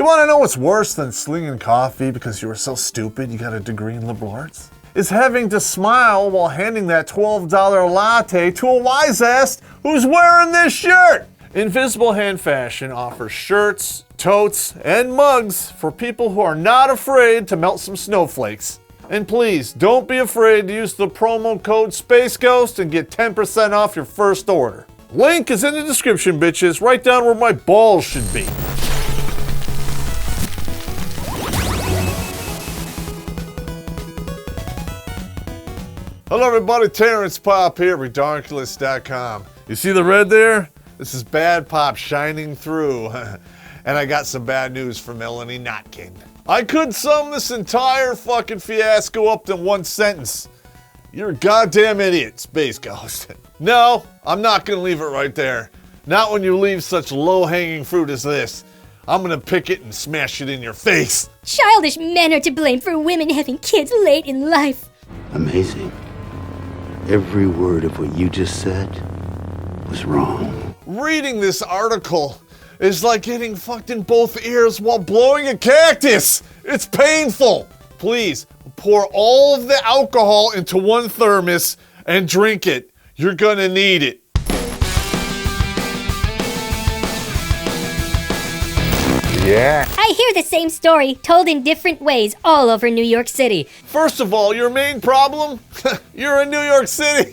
You want to know what's worse than slinging coffee because you were so stupid you got a degree in liberal arts? Is having to smile while handing that $12 latte to a wise ass who's wearing this shirt. Invisible Hand Fashion offers shirts, totes, and mugs for people who are not afraid to melt some snowflakes. And please, don't be afraid to use the promo code SpaceGhost and get 10% off your first order. Link is in the description, bitches, right down where my balls should be. Hello everybody, Terrence Popp here, Redonkulous.com. You see the red there? This is bad Popp shining through. And I got some bad news for Melanie Notkin. I could sum this entire fucking fiasco up in one sentence. You're a goddamn idiot, Space Ghost. No, I'm not gonna leave it right there. Not when you leave such low-hanging fruit as this. I'm gonna pick it and smash it in your face. Childish men are to blame for women having kids late in life. Amazing. Every word of what you just said was wrong. Reading this article is like getting fucked in both ears while blowing a cactus. It's painful. Please, pour all of the alcohol into one thermos and drink it. You're gonna need it. Yeah. I hear the same story, told in different ways, all over New York City. First of all, your main problem? You're in New York City.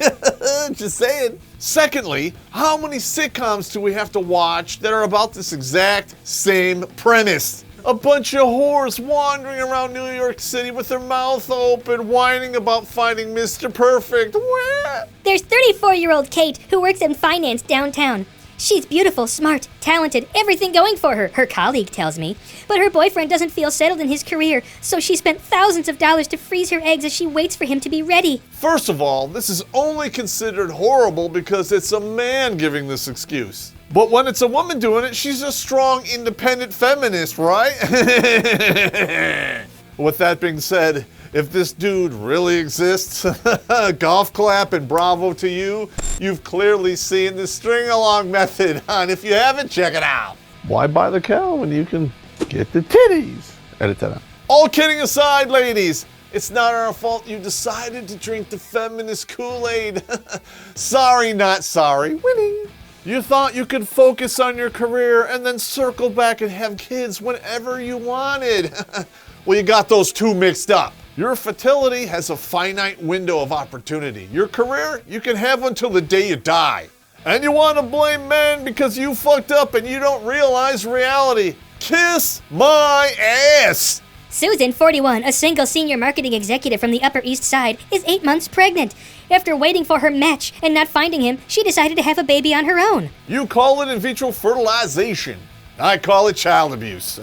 Just saying. Secondly, how many sitcoms do we have to watch that are about this exact same premise? A bunch of whores wandering around New York City with their mouth open, whining about finding Mr. Perfect. Where? There's 34-year-old Kate who works in finance downtown. She's beautiful, smart, talented, everything going for her, her colleague tells me. But her boyfriend doesn't feel settled in his career, so she spent thousands of dollars to freeze her eggs as she waits for him to be ready. First of all, this is only considered horrible because it's a man giving this excuse. But when it's a woman doing it, she's a strong, independent feminist, right? With that being said, if this dude really exists, golf clap and bravo to you. You've clearly seen the string-along method, and if you haven't, check it out. Why buy the cow when you can get the titties? Edit that out. All kidding aside, ladies, it's not our fault you decided to drink the feminist Kool-Aid. Sorry, not sorry. Winning. You thought you could focus on your career and then circle back and have kids whenever you wanted. Well, you got those two mixed up. Your fertility has a finite window of opportunity. Your career, you can have until the day you die. And you want to blame men because you fucked up and you don't realize reality. Kiss my ass! Susan, 41, a single senior marketing executive from the Upper East Side, is 8 months pregnant. After waiting for her match and not finding him, she decided to have a baby on her own. You call it in vitro fertilization. I call it child abuse.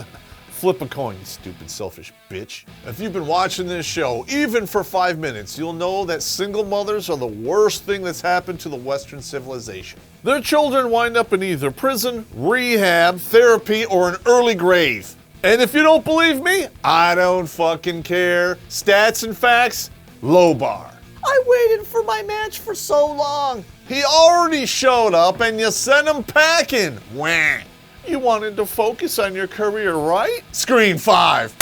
Flip a coin, you stupid, selfish bitch. If you've been watching this show, even for 5 minutes, you'll know that single mothers are the worst thing that's happened to the Western civilization. Their children wind up in either prison, rehab, therapy, or an early grave. And if you don't believe me, I don't fucking care. Stats and facts, low bar. I waited for my match for so long. He already showed up and you sent him packing. Wah. You wanted to focus on your career, right? Screen 5.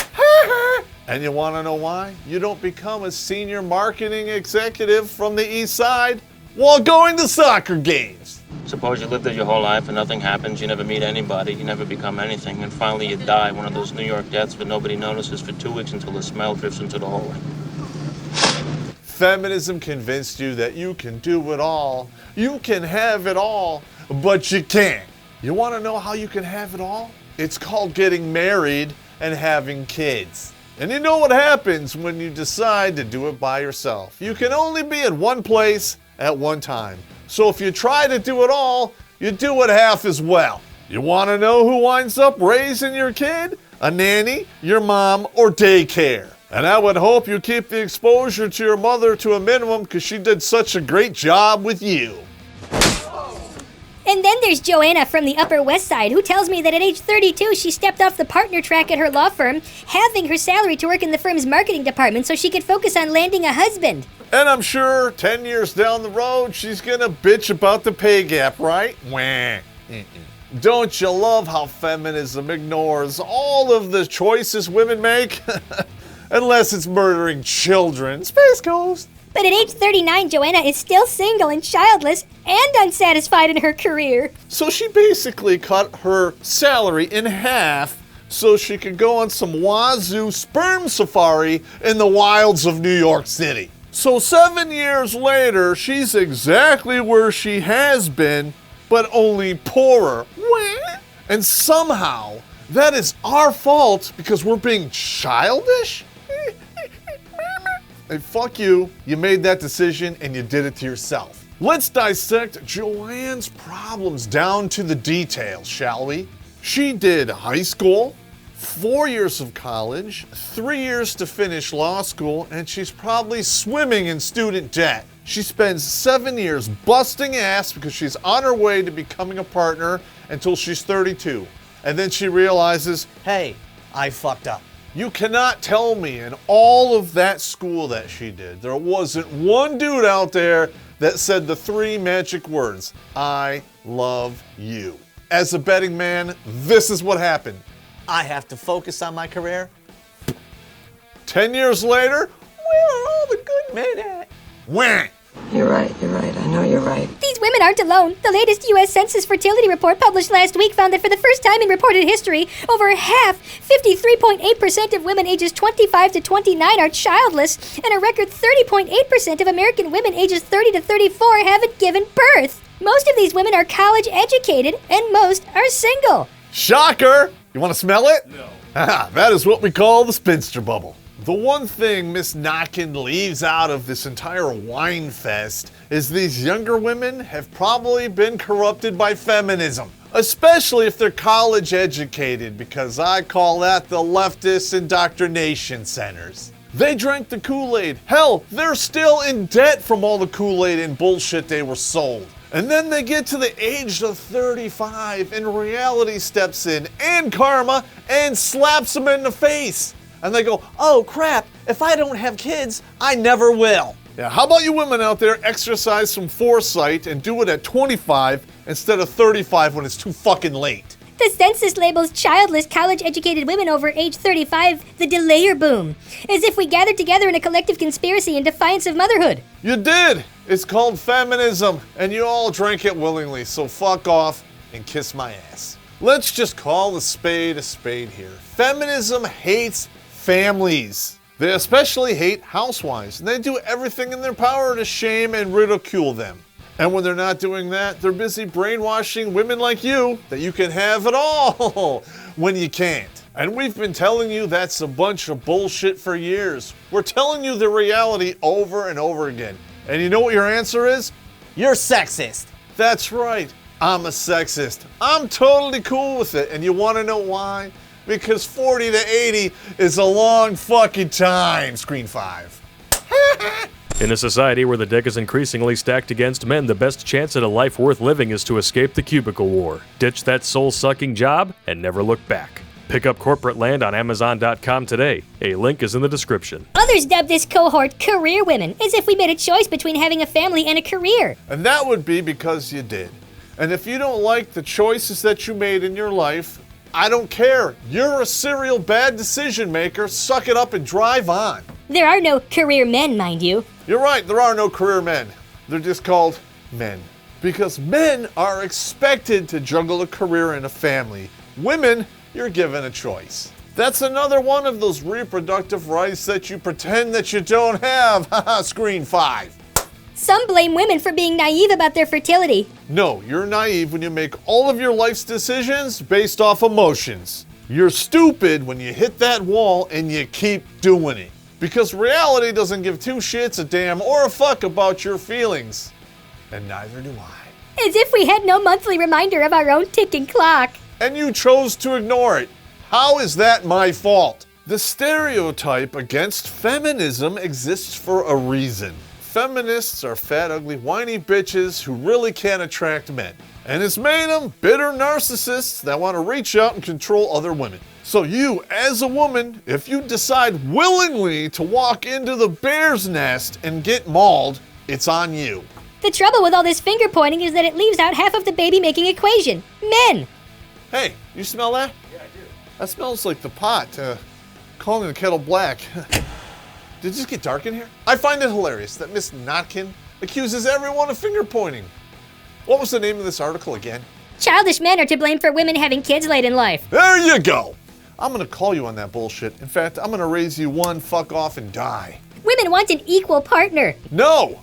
And you want to know why? You don't become a senior marketing executive from the East Side while going to soccer games. Suppose you lived there your whole life and nothing happens, you never meet anybody, you never become anything, and finally you die, one of those New York deaths that nobody notices for 2 weeks until the smell drifts into the hallway. Feminism convinced you that you can do it all. You can have it all, but you can't. You want to know how you can have it all? It's called getting married and having kids. And you know what happens when you decide to do it by yourself. You can only be at one place at one time. So if you try to do it all, you do it half as well. You want to know who winds up raising your kid? A nanny, your mom, or daycare. And I would hope you keep the exposure to your mother to a minimum because she did such a great job with you. And then there's Joanna from the Upper West Side, who tells me that at age 32, she stepped off the partner track at her law firm, halving her salary to work in the firm's marketing department so she could focus on landing a husband. And I'm sure 10 years down the road, she's gonna bitch about the pay gap, right? Wah. Don't you love how feminism ignores all of the choices women make? Unless it's murdering children. Space Ghost. But at age 39, Joanna is still single and childless and unsatisfied in her career. So she basically cut her salary in half so she could go on some wazoo sperm safari in the wilds of New York City. So 7 years later, she's exactly where she has been, but only poorer. And somehow, that is our fault because we're being childish? Hey, fuck you. You made that decision and you did it to yourself. Let's dissect Joanne's problems down to the details, shall we? She did high school, 4 years of college, 3 years to finish law school, and she's probably swimming in student debt. She spends 7 years busting ass because she's on her way to becoming a partner until she's 32. And then she realizes, hey, I fucked up. You cannot tell me in all of that school that she did, there wasn't one dude out there that said the 3 magic words, I love you. As a betting man, this is what happened. I have to focus on my career. 10 years later, Where are all the good men at? wham! You're right. I know you're right. These women aren't alone. The latest U.S. Census fertility report published last week found that for the first time in reported history, over half, 53.8% of women ages 25 to 29 are childless, and a record 30.8% of American women ages 30 to 34 haven't given birth. Most of these women are college educated, and most are single. Shocker! You want to smell it? No. That is what we call the spinster bubble. The one thing Miss Notkin leaves out of this entire wine fest is these younger women have probably been corrupted by feminism, especially if they're college educated, because I call that the leftist indoctrination centers. They drank the Kool-Aid. Hell, they're still in debt from all the Kool-Aid and bullshit they were sold. And then they get to the age of 35 and reality steps in and karma and slaps them in the face. And they go, oh crap, if I don't have kids, I never will. Yeah, how about you women out there exercise some foresight and do it at 25 instead of 35 when it's too fucking late? The census labels childless, college-educated women over age 35 the delayer boom, as if we gathered together in a collective conspiracy in defiance of motherhood. You did! It's called feminism, and you all drank it willingly, so fuck off and kiss my ass. Let's just call a spade here. Feminism hates families. They especially hate housewives, and they do everything in their power to shame and ridicule them. And when they're not doing that, they're busy brainwashing women like you that you can have it all when you can't. And we've been telling you that's a bunch of bullshit for years. We're telling you the reality over and over again. And you know what your answer is? You're sexist. That's right. I'm a sexist. I'm totally cool with it. And you want to know why? Because 40 to 80 is a long fucking time, Screen 5. In a society where the deck is increasingly stacked against men, the best chance at a life worth living is to escape the cubicle war. Ditch that soul-sucking job and never look back. Pick up corporate land on Amazon.com today. A link is in the description. Others dub this cohort career women, as if we made a choice between having a family and a career. And that would be because you did. And if you don't like the choices that you made in your life, I don't care. You're a serial bad decision maker. Suck it up and drive on. There are no career men, mind you. You're right, there are no career men. They're just called men. Because men are expected to juggle a career and a family. Women, you're given a choice. That's another one of those reproductive rights that you pretend that you don't have. Haha, Screen 5. Some blame women for being naive about their fertility. No, you're naive when you make all of your life's decisions based off emotions. You're stupid when you hit that wall and you keep doing it. Because reality doesn't give two shits a damn or a fuck about your feelings. And neither do I. As if we had no monthly reminder of our own ticking clock. And you chose to ignore it. How is that my fault? The stereotype against feminism exists for a reason. Feminists are fat, ugly, whiny bitches who really can't attract men. And it's made them bitter narcissists that want to reach out and control other women. So you, as a woman, if you decide willingly to walk into the bear's nest and get mauled, it's on you. The trouble with all this finger pointing is that it leaves out half of the baby-making equation. Men. Hey, you smell that? Yeah, I do. That smells like the pot, calling the kettle black. Did it just get dark in here? I find it hilarious that Miss Notkin accuses everyone of finger pointing. What was the name of this article again? Childish men are to blame for women having kids late in life. There you go. I'm gonna call you on that bullshit. In fact, I'm gonna raise you one, fuck off, and die. Women want an equal partner. No,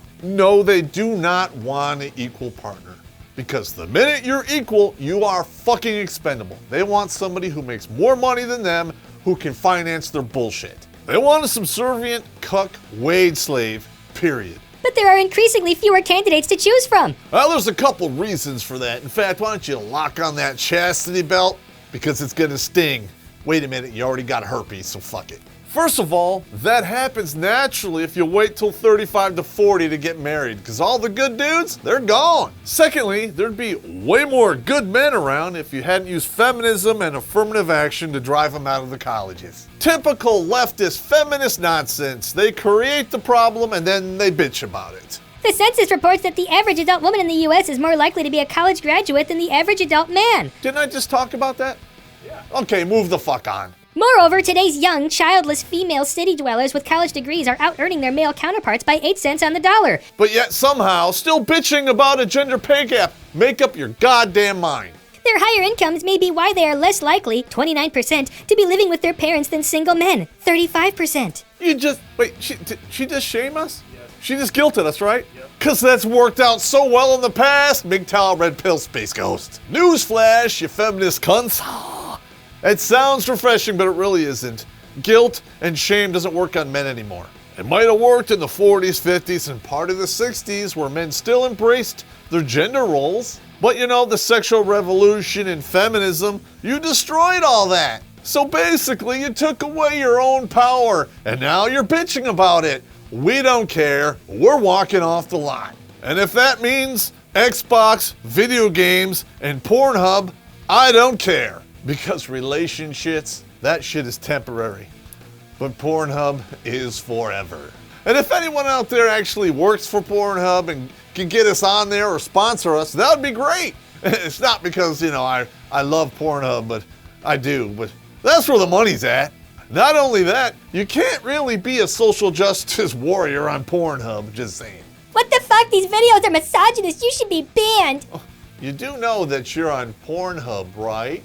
they do not want an equal partner. Because the minute you're equal, you are fucking expendable. They want somebody who makes more money than them, who can finance their bullshit. They want a subservient, cuck, wage slave, period. But there are increasingly fewer candidates to choose from. Well, there's a couple reasons for that. In fact, why don't you lock on that chastity belt? Because it's gonna sting. Wait a minute, you already got herpes, so fuck it. First of all, that happens naturally if you wait till 35 to 40 to get married, because all the good dudes, they're gone. Secondly, there'd be way more good men around if you hadn't used feminism and affirmative action to drive them out of the colleges. Typical leftist feminist nonsense. They create the problem and then they bitch about it. The census reports that the average adult woman in the U.S. is more likely to be a college graduate than the average adult man. Didn't I just talk about that? Yeah. Okay, move the fuck on. Moreover, today's young, childless female city dwellers with college degrees are out-earning their male counterparts by 8 cents on the dollar. But yet somehow still bitching about a gender pay gap. Make up your goddamn mind. Their higher incomes may be why they are less likely, 29%, to be living with their parents than single men, 35%. Wait, she just shame us? Yes. She just guilted us, right? Yep. Cause that's worked out so well in the past. Big towel, red pill, space ghost. Newsflash, you feminist cunts. It sounds refreshing, but it really isn't. Guilt and shame doesn't work on men anymore. It might have worked in the 40s, 50s, and part of the 60s where men still embraced their gender roles. But you know, the sexual revolution and feminism, you destroyed all that. So basically, you took away your own power, and now you're bitching about it. We don't care. We're walking off the lot. And if that means Xbox, video games, and Pornhub, I don't care. Because relationships, that shit is temporary. But Pornhub is forever. And if anyone out there actually works for Pornhub and can get us on there or sponsor us, that would be great. It's not because, I love Pornhub, but I do. But that's where the money's at. Not only that, you can't really be a social justice warrior on Pornhub, just saying. What the fuck? These videos are misogynist. You should be banned. You do know that you're on Pornhub, right?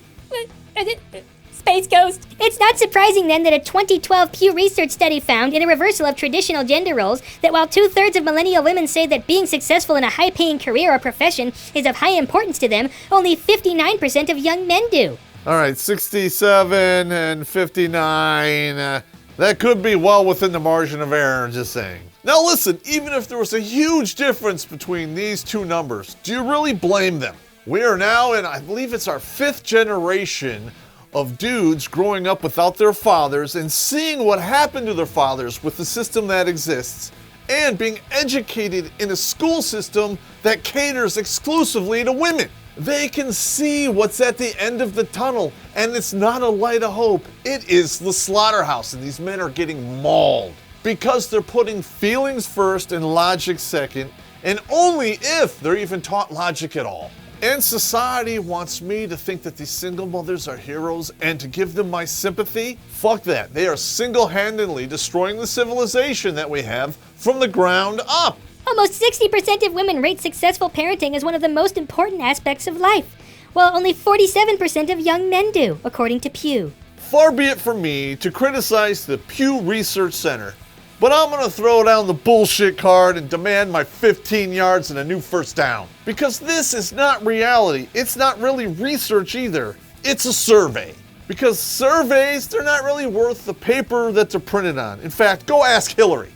Space Ghost. It's not surprising then that a 2012 Pew Research study found, in a reversal of traditional gender roles, that while 2/3 of millennial women say that being successful in a high-paying career or profession is of high importance to them, only 59% of young men do. All right, 67 and 59. That could be well within the margin of error, just saying. Now listen, even if there was a huge difference between these two numbers, do you really blame them? We are now in, I believe it's our 5th generation of dudes growing up without their fathers and seeing what happened to their fathers with the system that exists and being educated in a school system that caters exclusively to women. They can see what's at the end of the tunnel, and it's not a light of hope. It is the slaughterhouse, and these men are getting mauled because they're putting feelings first and logic second, and only if they're even taught logic at all. And society wants me to think that these single mothers are heroes and to give them my sympathy? Fuck that. They are single-handedly destroying the civilization that we have from the ground up. Almost 60% of women rate successful parenting as one of the most important aspects of life, while only 47% of young men do, according to Pew. Far be it from me to criticize the Pew Research Center, but I'm gonna throw down the bullshit card and demand my 15 yards and a new first down. Because this is not reality. It's not really research either. It's a survey. Because surveys, they're not really worth the paper that they're printed on. In fact, go ask Hillary.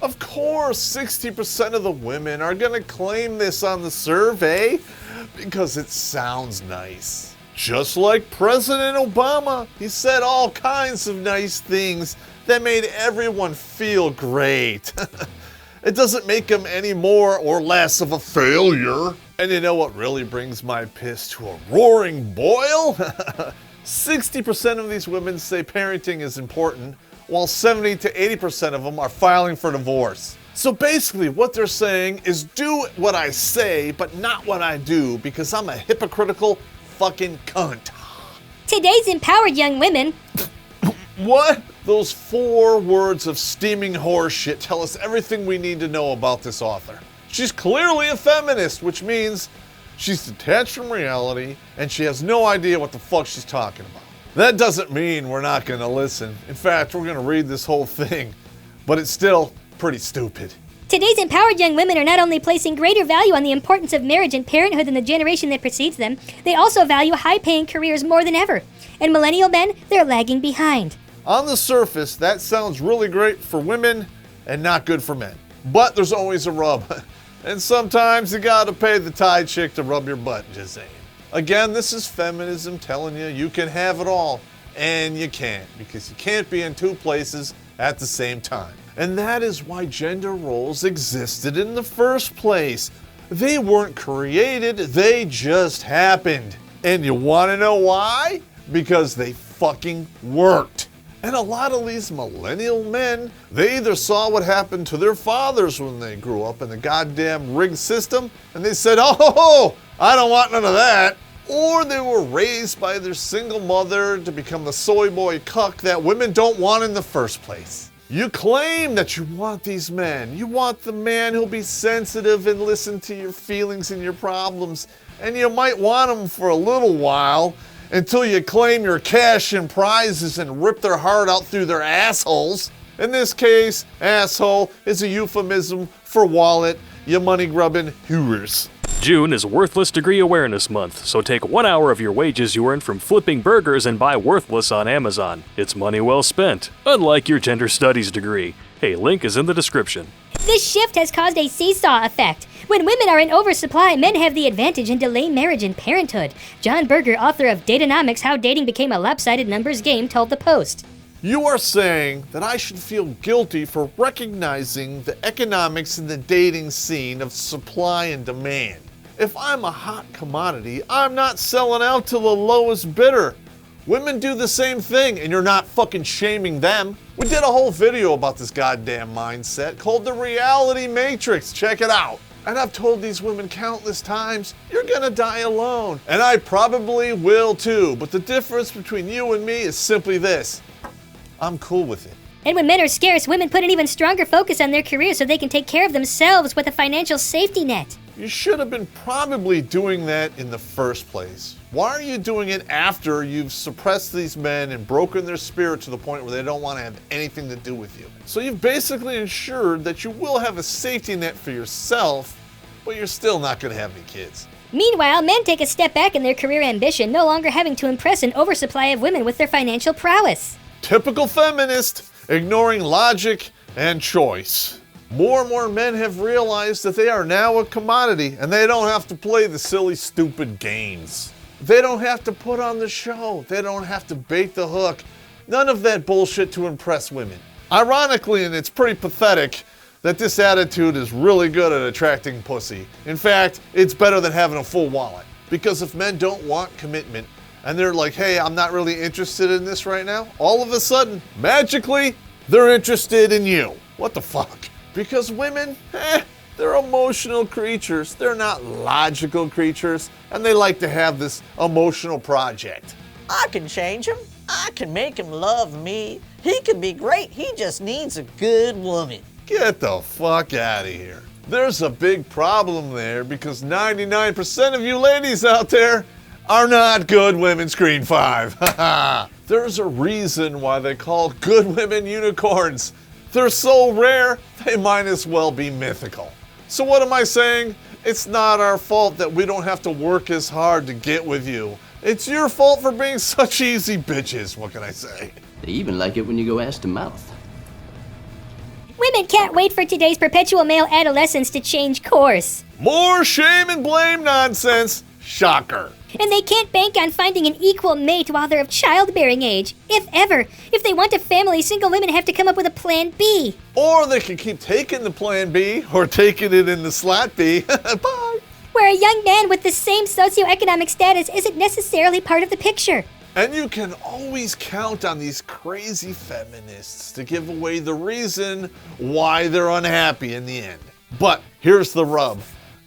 Of course, 60% of the women are gonna claim this on the survey because it sounds nice. Just like President Obama, he said all kinds of nice things that made everyone feel great. It doesn't make him any more or less of a failure. And you know what really brings my piss to a roaring boil? 60% of these women say parenting is important, while 70 to 80% of them are filing for divorce. So basically what they're saying is do what I say, but not what I do, because I'm a hypocritical fucking cunt. Today's empowered young women. What? Those 4 words of steaming horseshit tell us everything we need to know about this author. She's clearly a feminist, which means she's detached from reality and she has no idea what the fuck she's talking about. That doesn't mean we're not gonna listen. In fact, we're gonna read this whole thing, but it's still pretty stupid. Today's empowered young women are not only placing greater value on the importance of marriage and parenthood than the generation that precedes them, they also value high-paying careers more than ever. And millennial men, they're lagging behind. On the surface, that sounds really great for women and not good for men. But there's always a rub. And sometimes you gotta pay the Thai chick to rub your butt, just saying. Again, this is feminism telling you can have it all. And you can't, because you can't be in 2 places at the same time. And that is why gender roles existed in the first place. They weren't created, they just happened. And you wanna know why? Because they fucking worked. And a lot of these millennial men, they either saw what happened to their fathers when they grew up in the goddamn rigged system, and they said, oh, I don't want none of that. Or they were raised by their single mother to become the soy boy cuck that women don't want in the first place. You claim that you want these men. You want the man who'll be sensitive and listen to your feelings and your problems. And you might want him for a little while until you claim your cash and prizes and rip their heart out through their assholes. In this case, asshole is a euphemism for wallet, you money-grubbing hoovers. June is Worthless Degree Awareness Month, so take 1 hour of your wages you earn from flipping burgers and buy Worthless on Amazon. It's money well spent, unlike your gender studies degree. Hey, link is in the description. This shift has caused a seesaw effect. When women are in oversupply, men have the advantage and delay marriage and parenthood. John Berger, author of Datanomics, How Dating Became a Lopsided Numbers Game, told the Post. You are saying that I should feel guilty for recognizing the economics in the dating scene of supply and demand. If I'm a hot commodity, I'm not selling out to the lowest bidder. Women do the same thing, and you're not fucking shaming them. We did a whole video about this goddamn mindset called The Reality Matrix. Check it out. And I've told these women countless times, you're gonna die alone. And I probably will too, but the difference between you and me is simply this. I'm cool with it. And when men are scarce, women put an even stronger focus on their careers so they can take care of themselves with a financial safety net. You should have been probably doing that in the first place. Why are you doing it after you've suppressed these men and broken their spirit to the point where they don't want to have anything to do with you? So you've basically ensured that you will have a safety net for yourself, but you're still not going to have any kids. Meanwhile, men take a step back in their career ambition, no longer having to impress an oversupply of women with their financial prowess. Typical feminist, ignoring logic and choice. More and more men have realized that they are now a commodity and they don't have to play the silly, stupid games. They don't have to put on the show. They don't have to bait the hook. None of that bullshit to impress women. Ironically, and it's pretty pathetic, that this attitude is really good at attracting pussy. In fact, it's better than having a full wallet. Because if men don't want commitment and they're like, hey, I'm not really interested in this right now, all of a sudden, magically, they're interested in you. What the fuck? Because women, they're emotional creatures. They're not logical creatures, and they like to have this emotional project. I can change him. I can make him love me. He can be great. He just needs a good woman. Get the fuck out of here. There's a big problem there because 99% of you ladies out there are not good women screen 5. There's a reason why they call good women unicorns. They're so rare, they might as well be mythical. So what am I saying? It's not our fault that we don't have to work as hard to get with you. It's your fault for being such easy bitches, what can I say? They even like it when you go ass to mouth. Women can't wait for today's perpetual male adolescence to change course. More shame and blame nonsense. Shocker. And they can't bank on finding an equal mate while they're of childbearing age, if ever. If they want a family, single women have to come up with a plan B. Or they can keep taking the plan B or taking it in the slot B. Bye. Where a young man with the same socioeconomic status isn't necessarily part of the picture. And you can always count on these crazy feminists to give away the reason why they're unhappy in the end. But here's the rub.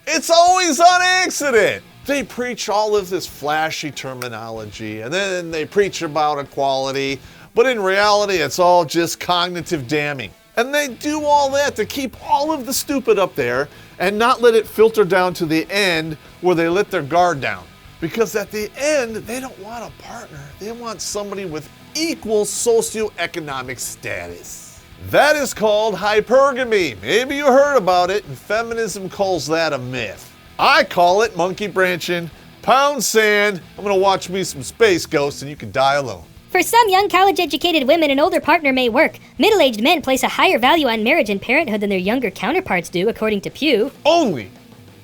It's always on accident. They preach all of this flashy terminology, and then they preach about equality, but in reality, it's all just cognitive damning. And they do all that to keep all of the stupid up there and not let it filter down to the end where they let their guard down. Because at the end, they don't want a partner. They want somebody with equal socioeconomic status. That is called hypergamy. Maybe you heard about it, and feminism calls that a myth. I call it monkey branching, pound sand. I'm gonna watch me some Space Ghost and you can die alone. For some young college-educated women, an older partner may work. Middle-aged men place a higher value on marriage and parenthood than their younger counterparts do, according to Pew. Only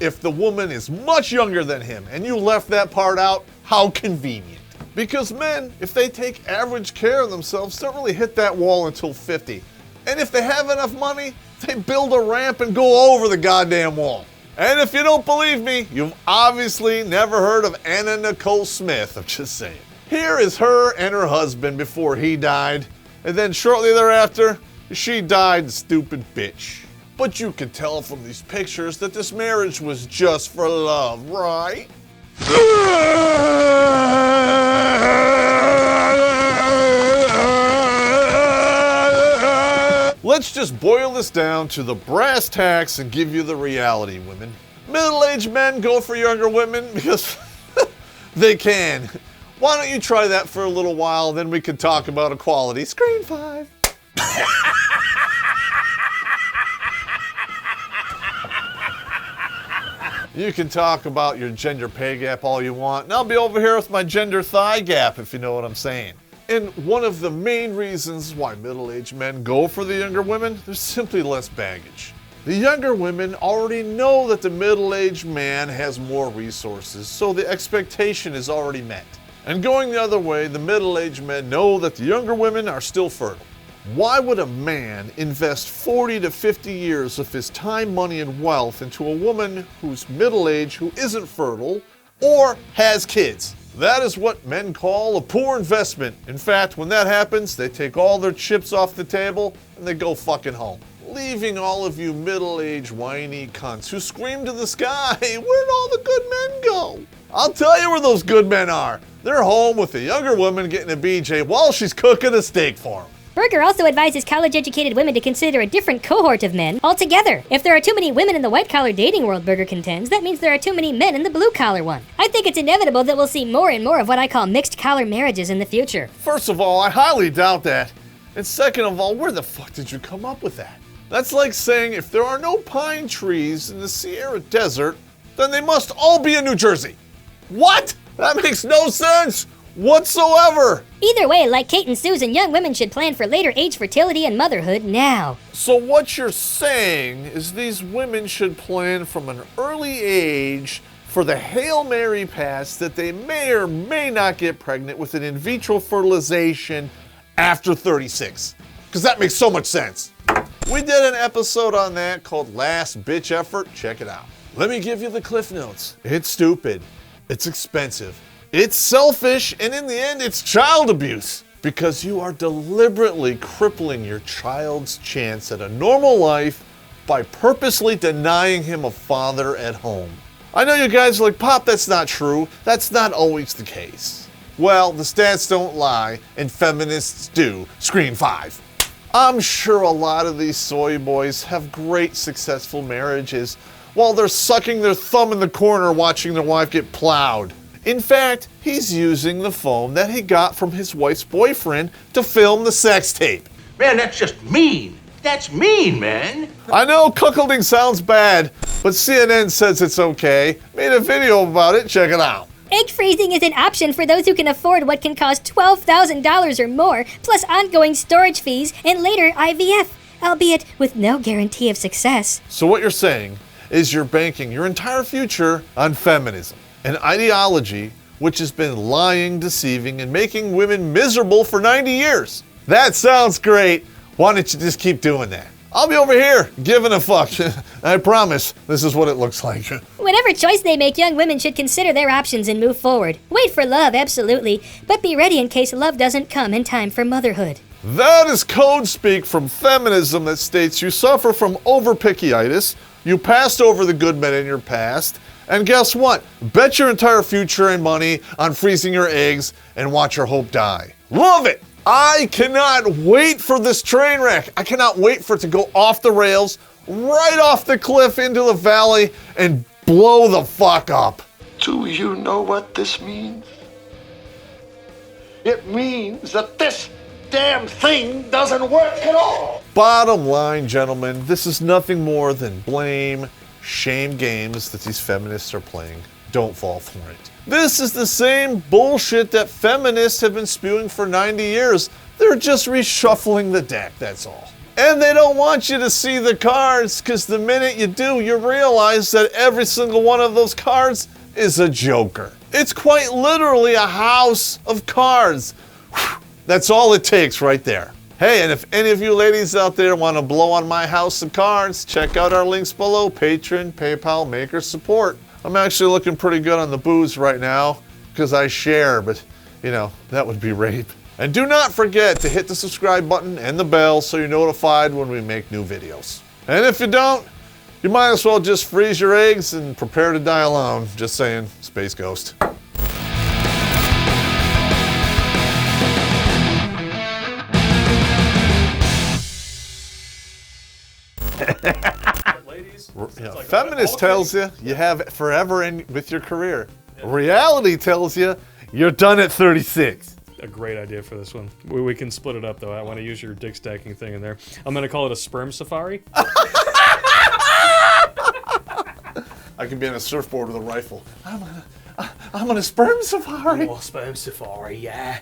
if the woman is much younger than him, and you left that part out, how convenient. Because men, if they take average care of themselves, don't really hit that wall until 50. And if they have enough money, they build a ramp and go over the goddamn wall. And if you don't believe me, you've obviously never heard of Anna Nicole Smith. I'm just saying. Here is her and her husband before he died. And then shortly thereafter, she died, stupid bitch. But you can tell from these pictures that this marriage was just for love, right? Let's just boil this down to the brass tacks and give you the reality, women. Middle-aged men go for younger women because they can. Why don't you try that for a little while, then we can talk about equality. Screen 5. You can talk about your gender pay gap all you want, and I'll be over here with my gender thigh gap, if you know what I'm saying. And one of the main reasons why middle-aged men go for the younger women, there's simply less baggage. The younger women already know that the middle-aged man has more resources, so the expectation is already met. And going the other way, the middle-aged men know that the younger women are still fertile. Why would a man invest 40 to 50 years of his time, money, and wealth into a woman who's middle-aged, who isn't fertile, or has kids? That is what men call a poor investment. In fact, when that happens, they take all their chips off the table and they go fucking home. Leaving all of you middle-aged whiny cunts who scream to the sky, where'd all the good men go? I'll tell you where those good men are. They're home with a younger woman getting a BJ while she's cooking a steak for them. Berger also advises college-educated women to consider a different cohort of men altogether. If there are too many women in the white-collar dating world, Berger contends, that means there are too many men in the blue-collar one. I think it's inevitable that we'll see more and more of what I call mixed-collar marriages in the future. First of all, I highly doubt that. And second of all, where the fuck did you come up with that? That's like saying if there are no pine trees in the Sierra Desert, then they must all be in New Jersey. What? That makes no sense whatsoever. Either way, like Kate and Susan, young women should plan for later age fertility and motherhood now. So what you're saying is these women should plan from an early age for the Hail Mary pass that they may or may not get pregnant with an in vitro fertilization after 36. Because that makes so much sense. We did an episode on that called Last Bitch Effort. Check it out. Let me give you the Cliff Notes. It's stupid. It's expensive. It's selfish, and in the end, it's child abuse. Because you are deliberately crippling your child's chance at a normal life by purposely denying him a father at home. I know you guys are like, Pop, that's not true. That's not always the case. Well, the stats don't lie, and feminists do. Screen 5. I'm sure a lot of these soy boys have great, successful marriages while they're sucking their thumb in the corner watching their wife get plowed. In fact, he's using the phone that he got from his wife's boyfriend to film the sex tape. Man, that's just mean. That's mean, man. I know cuckolding sounds bad, but CNN says it's okay. Made a video about it, check it out. Egg freezing is an option for those who can afford what can cost $12,000 or more, plus ongoing storage fees and later IVF, albeit with no guarantee of success. So what you're saying is you're banking your entire future on feminism, an ideology which has been lying, deceiving, and making women miserable for 90 years. That sounds great. Why don't you just keep doing that? I'll be over here giving a fuck. I promise this is what it looks like. Whatever choice they make, young women should consider their options and move forward. Wait for love, absolutely, but be ready in case love doesn't come in time for motherhood. That is code speak from feminism that states you suffer from overpickiitis, you passed over the good men in your past, and guess what? Bet your entire future and money on freezing your eggs and watch your hope die. Love it! I cannot wait for this train wreck. I cannot wait for it to go off the rails, right off the cliff into the valley, and blow the fuck up. Do you know what this means? It means that this damn thing doesn't work at all. Bottom line, gentlemen, this is nothing more than blame, shame games that these feminists are playing. Don't fall for it. This is the same bullshit that feminists have been spewing for 90 years. They're just reshuffling the deck, that's all. And they don't want you to see the cards, because the minute you do, you realize that every single one of those cards is a joker. It's quite literally a house of cards. That's all it takes right there. Hey, and if any of you ladies out there want to blow on my house of cards, check out our links below: Patreon, PayPal, Maker Support. I'm actually looking pretty good on the booze right now because I share, but you know, that would be rape. And do not forget to hit the subscribe button and the bell so you're notified when we make new videos. And if you don't, you might as well just freeze your eggs and prepare to die alone. Just saying, Space Ghost. Feminist tells you you have it forever in with your career. Reality tells you you're done at 36. A great idea for this one. We can split it up though. I want to use your dick stacking thing in there. I'm gonna call it a sperm safari. I can be on a surfboard with a rifle. I'm on a sperm safari. Oh, sperm safari, yeah.